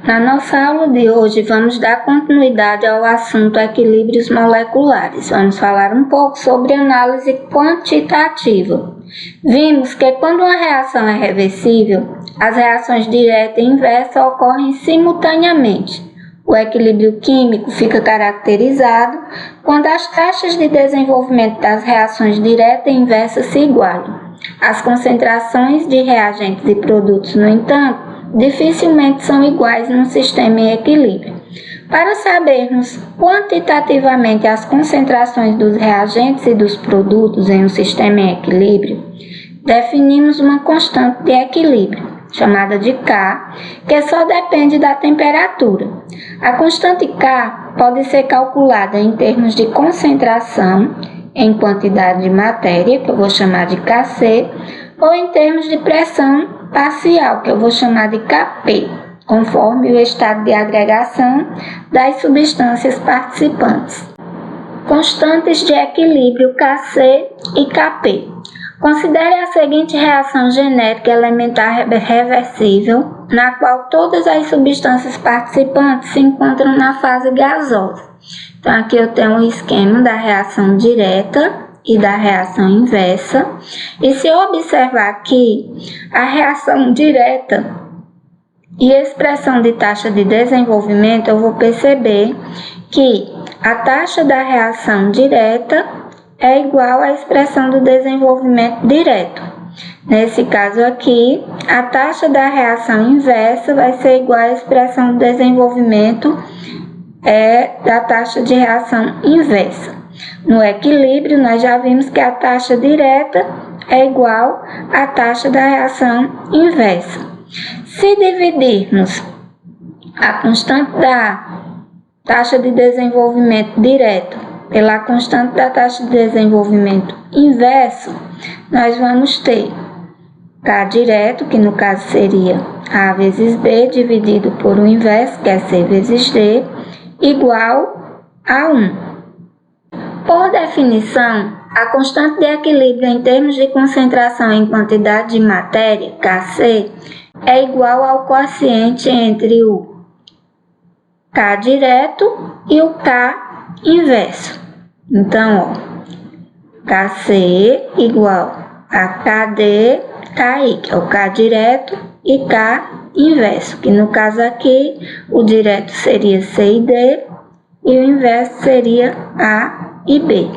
Na nossa aula de hoje, vamos dar continuidade ao assunto equilíbrios moleculares. Vamos falar um pouco sobre análise quantitativa. Vimos que quando uma reação é reversível, as reações direta e inversa ocorrem simultaneamente. O equilíbrio químico fica caracterizado quando as taxas de desenvolvimento das reações direta e inversa se igualam. As concentrações de reagentes e produtos, no entanto, dificilmente são iguais num sistema em equilíbrio. Para sabermos quantitativamente as concentrações dos reagentes e dos produtos em um sistema em equilíbrio, definimos uma constante de equilíbrio, chamada de K, que só depende da temperatura. A constante K pode ser calculada em termos de concentração, em quantidade de matéria, que eu vou chamar de Kc, ou em termos de pressão parcial, que eu vou chamar de Kp, conforme o estado de agregação das substâncias participantes. Constantes de equilíbrio Kc e Kp. Considere a seguinte reação genérica elementar reversível, na qual todas as substâncias participantes se encontram na fase gasosa. Então, aqui eu tenho o esquema da reação direta e da reação inversa. E se eu observar aqui a reação direta e a expressão de taxa de desenvolvimento, eu vou perceber que a taxa da reação direta é igual à expressão do desenvolvimento direto. Nesse caso aqui, a taxa da reação inversa vai ser igual à expressão do desenvolvimento da taxa de reação inversa. No equilíbrio, nós já vimos que a taxa direta é igual à taxa da reação inversa. Se dividirmos a constante da taxa de desenvolvimento direto pela constante da taxa de desenvolvimento inverso, nós vamos ter K direto, que no caso seria A vezes B, dividido por o inverso, que é C vezes D, igual a 1. Por definição, a constante de equilíbrio em termos de concentração em quantidade de matéria, Kc, é igual ao quociente entre o K direto e o K inverso. Então, Kc igual a Kd, Ki, que é o K direto, e K inverso, que no caso aqui, o direto seria C e D, e o inverso seria A e B,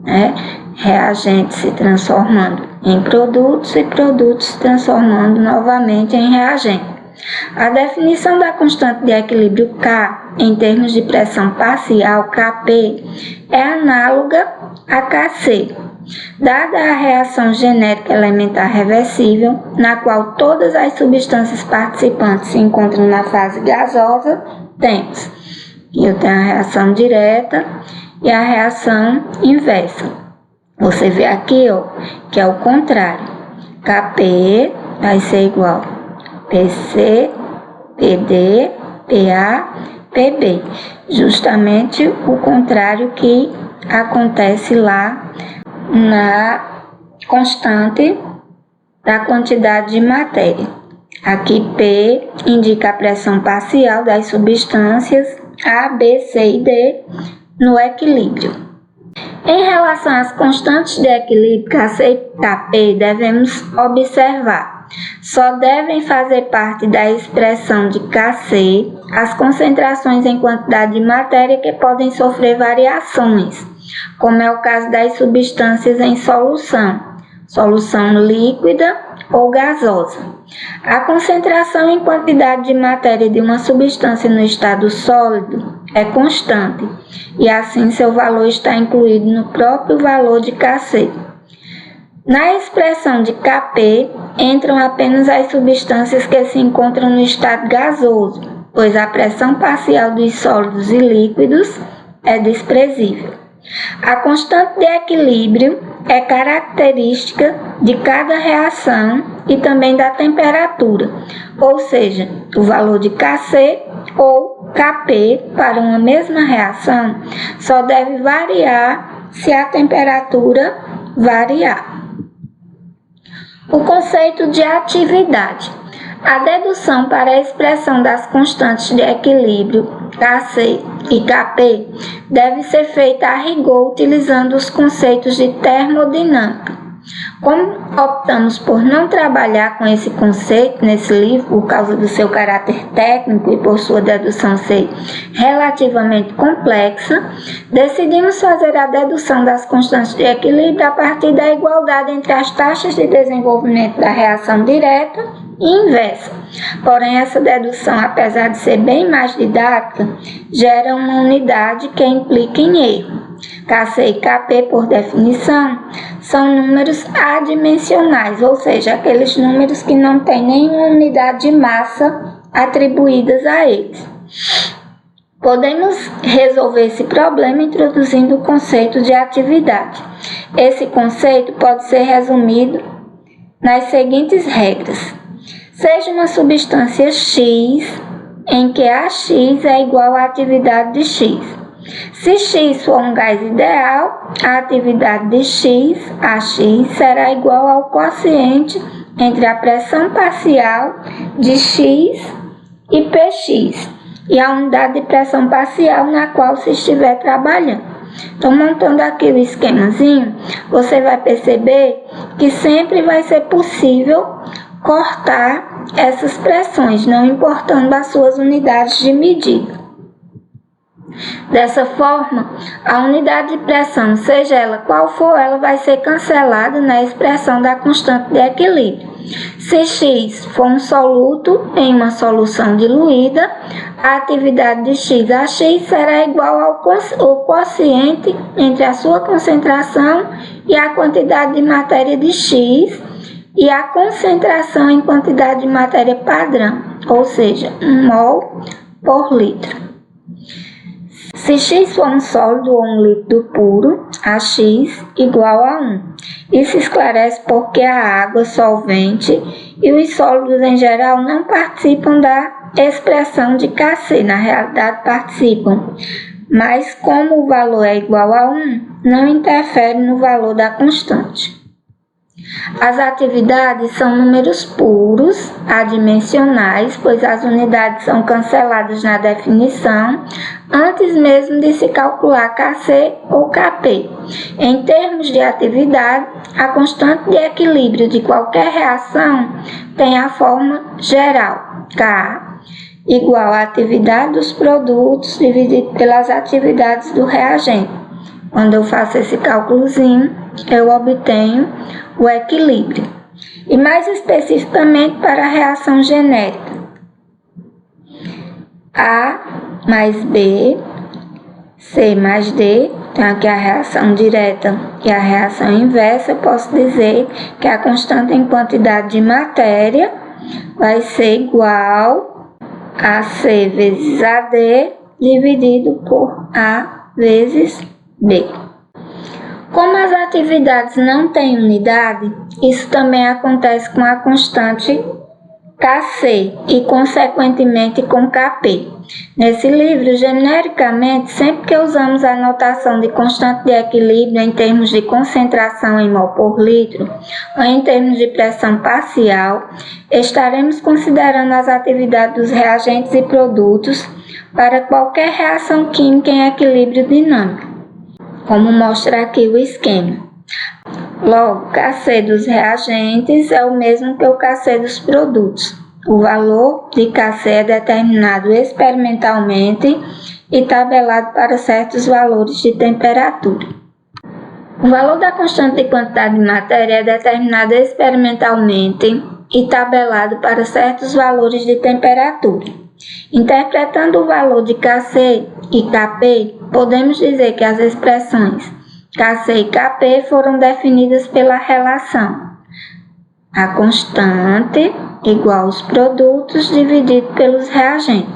né? Reagentes se transformando em produtos e produtos se transformando novamente em reagente. A definição da constante de equilíbrio K em termos de pressão parcial, Kp, é análoga a Kc. Dada a reação genérica elementar reversível, na qual todas as substâncias participantes se encontram na fase gasosa, temos eu tenho a reação direta e a reação inversa. Você vê aqui, que é o contrário. Kp vai ser igual Pc, Pd, Pa, Pb. Justamente o contrário que acontece lá na constante da quantidade de matéria. Aqui P indica a pressão parcial das substâncias A, B, C e D no equilíbrio. Em relação às constantes de equilíbrio Kc e Kp, devemos observar: só devem fazer parte da expressão de Kc as concentrações em quantidade de matéria que podem sofrer variações, como é o caso das substâncias em solução líquida ou gasosa. A concentração em quantidade de matéria de uma substância no estado sólido é constante, e assim seu valor está incluído no próprio valor de Kc. Na expressão de Kp entram apenas as substâncias que se encontram no estado gasoso, pois a pressão parcial dos sólidos e líquidos é desprezível. A constante de equilíbrio é característica de cada reação e também da temperatura, ou seja, o valor de Kc ou Kp para uma mesma reação só deve variar se a temperatura variar. O conceito de atividade. A dedução para a expressão das constantes de equilíbrio Kc e Kp deve ser feita a rigor utilizando os conceitos de termodinâmica. Como optamos por não trabalhar com esse conceito nesse livro por causa do seu caráter técnico e por sua dedução ser relativamente complexa, decidimos fazer a dedução das constantes de equilíbrio a partir da igualdade entre as taxas de desenvolvimento da reação direta e inversa. Porém, essa dedução, apesar de ser bem mais didática, gera uma unidade que implica em erro. Kc e Kp, por definição, são números adimensionais, ou seja, aqueles números que não têm nenhuma unidade de massa atribuídas a eles. Podemos resolver esse problema introduzindo o conceito de atividade. Esse conceito pode ser resumido nas seguintes regras. Seja uma substância X, em que AX é igual à atividade de X. Se X for um gás ideal, a atividade de X, AX, será igual ao quociente entre a pressão parcial de X e Px e a unidade de pressão parcial na qual se estiver trabalhando. Então, montando aqui o esquemazinho, você vai perceber que sempre vai ser possível cortar essas pressões, não importando as suas unidades de medida. Dessa forma, a unidade de pressão, seja ela qual for, ela vai ser cancelada na expressão da constante de equilíbrio. Se X for um soluto em uma solução diluída, a atividade de X a X será igual ao quociente entre a sua concentração e a quantidade de matéria de X e a concentração em quantidade de matéria padrão, ou seja, 1 mol por litro. Se X for um sólido ou um líquido puro, AX igual a 1. Isso esclarece porque a água, solvente e os sólidos em geral não participam da expressão de Kc, na realidade participam, mas como o valor é igual a 1, não interfere no valor da constante. As atividades são números puros, adimensionais, pois as unidades são canceladas na definição antes mesmo de se calcular Kc ou Kp. Em termos de atividade, a constante de equilíbrio de qualquer reação tem a forma geral, K igual à atividade dos produtos dividido pelas atividades do reagente. Quando eu faço esse cálculozinho, eu obtenho o equilíbrio. E mais especificamente para a reação genérica. A mais B, C mais D, então aqui a reação direta e a reação inversa, eu posso dizer que a constante em quantidade de matéria vai ser igual a C vezes AD dividido por A vezes B. Como as atividades não têm unidade, isso também acontece com a constante Kc e, consequentemente, com Kp. Nesse livro, genericamente, sempre que usamos a notação de constante de equilíbrio em termos de concentração em mol por litro ou em termos de pressão parcial, estaremos considerando as atividades dos reagentes e produtos para qualquer reação química em equilíbrio dinâmico, como mostra aqui o esquema. Logo, Kc dos reagentes é o mesmo que o Kc dos produtos. O valor de Kc é determinado experimentalmente e tabelado para certos valores de temperatura. O valor da constante de quantidade de matéria é determinado experimentalmente e tabelado para certos valores de temperatura. Interpretando o valor de Kc e Kp, podemos dizer que as expressões Kc e Kp foram definidas pela relação a constante igual aos produtos dividido pelos reagentes.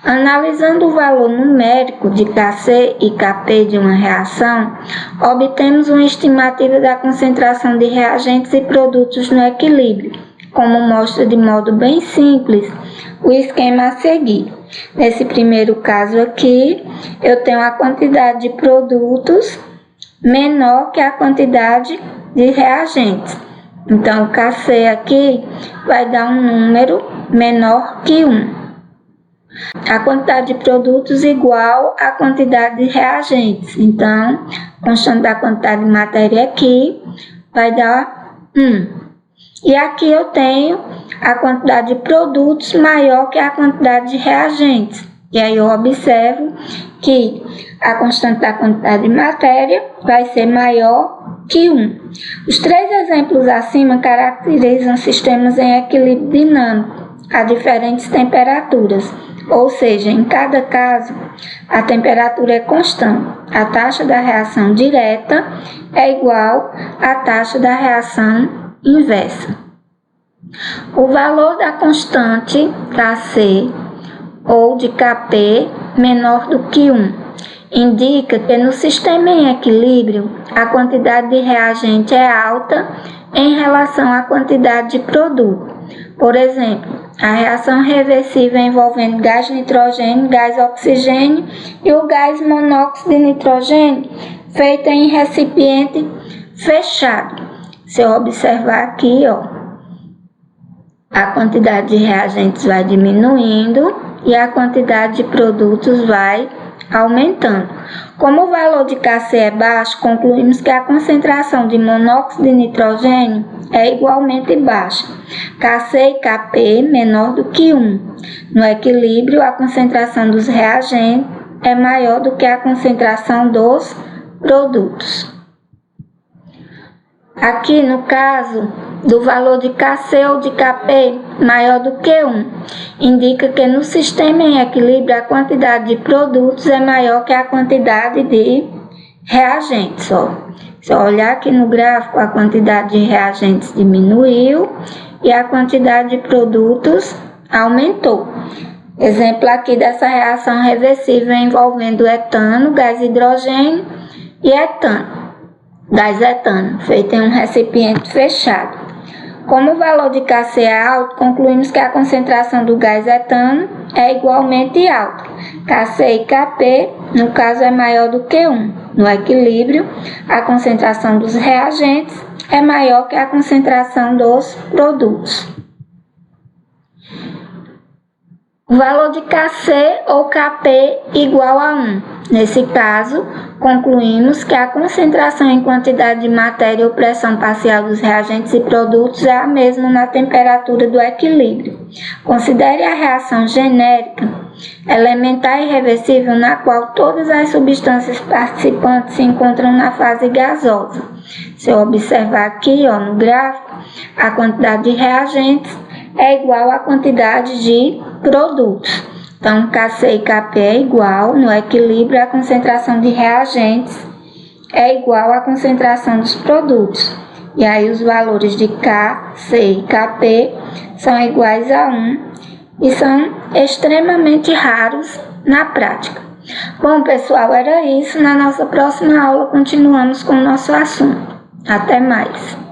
Analisando o valor numérico de Kc e Kp de uma reação, obtemos uma estimativa da concentração de reagentes e produtos no equilíbrio, como mostra de modo bem simples o esquema a seguir. Nesse primeiro caso aqui, eu tenho a quantidade de produtos menor que a quantidade de reagentes. Então, o KC aqui vai dar um número menor que 1. A quantidade de produtos igual à quantidade de reagentes. Então, constante da quantidade de matéria aqui vai dar 1. E aqui eu tenho a quantidade de produtos maior que a quantidade de reagentes. E aí eu observo que a constante da quantidade de matéria vai ser maior que 1. Os 3 exemplos acima caracterizam sistemas em equilíbrio dinâmico a diferentes temperaturas, ou seja, em cada caso a temperatura é constante. A taxa da reação direta é igual à taxa da reação inversa. O valor da constante Kc ou de Kp menor do que 1 indica que no sistema em equilíbrio a quantidade de reagente é alta em relação à quantidade de produto. Por exemplo, a reação reversível envolvendo gás nitrogênio, gás oxigênio e o gás monóxido de nitrogênio feita em recipiente fechado. Se eu observar aqui, a quantidade de reagentes vai diminuindo e a quantidade de produtos vai aumentando. Como o valor de Kc é baixo, concluímos que a concentração de monóxido de nitrogênio é igualmente baixa. Kc e Kp menor do que 1. No equilíbrio, a concentração dos reagentes é maior do que a concentração dos produtos. Aqui no caso do valor de Kc ou de Kp maior do que 1, indica que no sistema em equilíbrio a quantidade de produtos é maior que a quantidade de reagentes. Se eu olhar aqui no gráfico, a quantidade de reagentes diminuiu e a quantidade de produtos aumentou. Exemplo aqui dessa reação reversível envolvendo etano, gás hidrogênio e etano. Gás etano, feito em um recipiente fechado. Como o valor de Kc é alto, concluímos que a concentração do gás etano é igualmente alta. Kc e Kp, no caso, é maior do que 1. No equilíbrio, a concentração dos reagentes é maior que a concentração dos produtos. O valor de Kc ou Kp igual a 1. Nesse caso, concluímos que a concentração em quantidade de matéria ou pressão parcial dos reagentes e produtos é a mesma na temperatura do equilíbrio. Considere a reação genérica, elementar e reversível, na qual todas as substâncias participantes se encontram na fase gasosa. Se eu observar aqui no gráfico, a quantidade de reagentes é igual à quantidade de produtos. Então, Kc e Kp é igual, no equilíbrio a concentração de reagentes é igual à concentração dos produtos. E aí os valores de Kc e Kp são iguais a 1 e são extremamente raros na prática. Bom, pessoal, era isso. Na nossa próxima aula continuamos com o nosso assunto. Até mais!